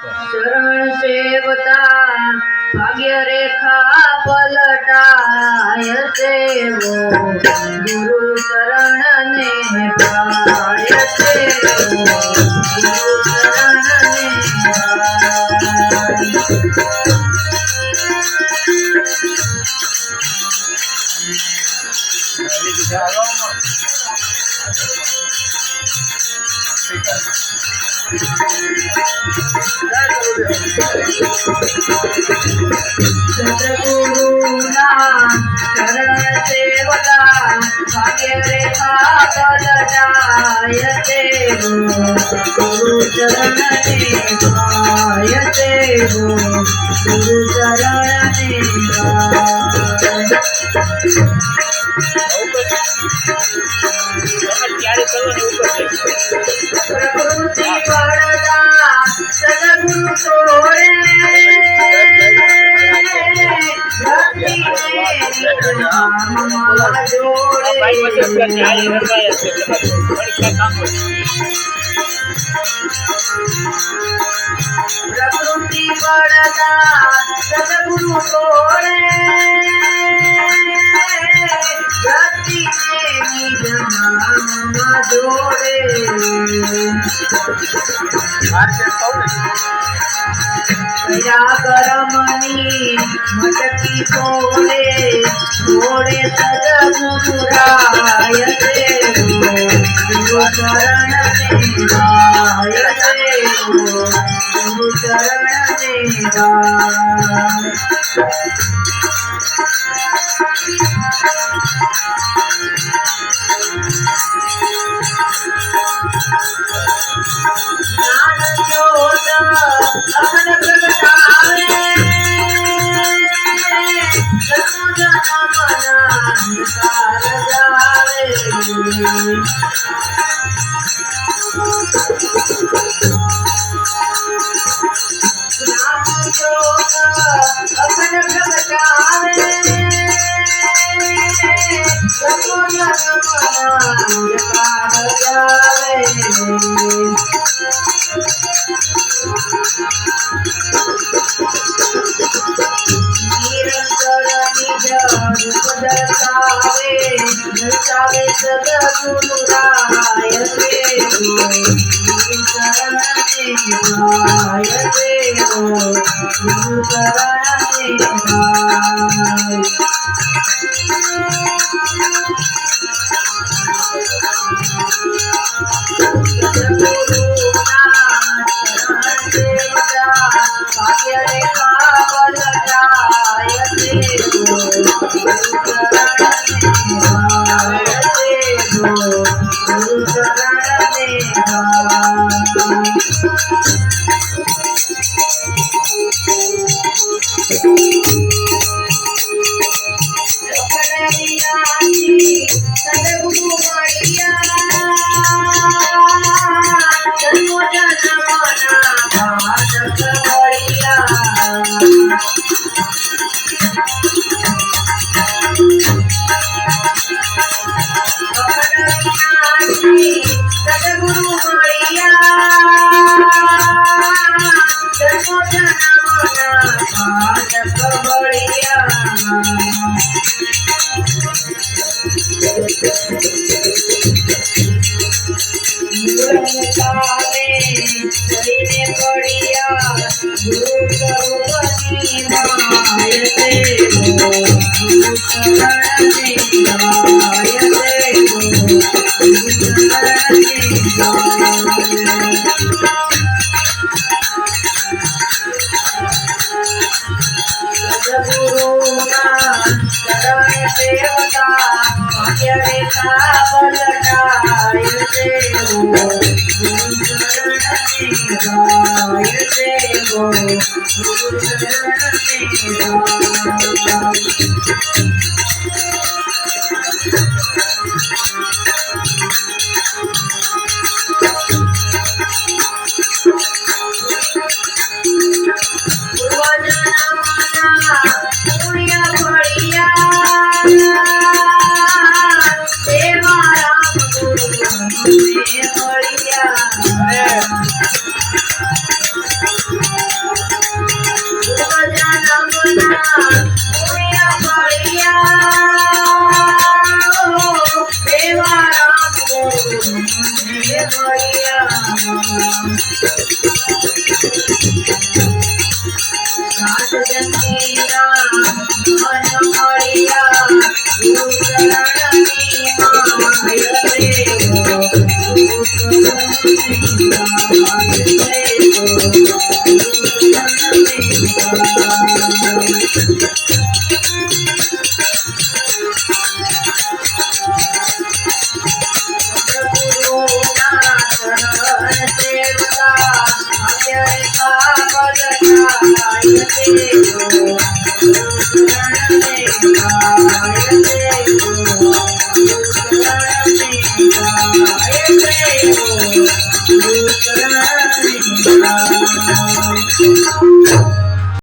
शरण सेवता भाग्य रेखा पलटाय सेवो गुरु शरण ने पाय सेवो गुरु शरण ने सद्गुरुना शरण सेवता भाग्य रेखा पलटाय सेवो गुरु शरण ने पाय सेवो गुरु शरण ने प्रकृति पड़दा सद्गुरु तोड़े प्रकृति पड़दा सद्गुरु तोड़े गति में निज नाम जोड़े या करमनी मटकी छोड़े छोड़े सद्गुरु राय देवो गुरु शरण में राय देवो गुरु शरण में राय ज्ञान ज्योत अखंड प्रगटावे जन्म जन्म अंधकार जावे ज्ञान ज्योत अखंड प्रगटावे जन्म जन्म अंधकार जावे निरंतर निज रूप दर्शावे सद्गुरु राय देवो गुरु शरण ने राय देवो गुरु शरण ने राय भाग्य रेखा पलटाय सेवो गुरु शरण ने सद्गुरु मणिया जन्म जन्मना भाजक बलिया सद्गुरु मणिया जन्म जन्मना भाजक बलिया शरीर पड़िया गुरु स्वरूपी माय देवो गुरु शरण ने राय देवो गुरु शरण ने सद्गुरुना शरण सेवता भाग्य रेखा पलटाय सेवो गुरु शरण ने राय देवो गुरु शरण ने राय पुण्य बढ़िया देवा राम गुरु में बढ़िया Thank you.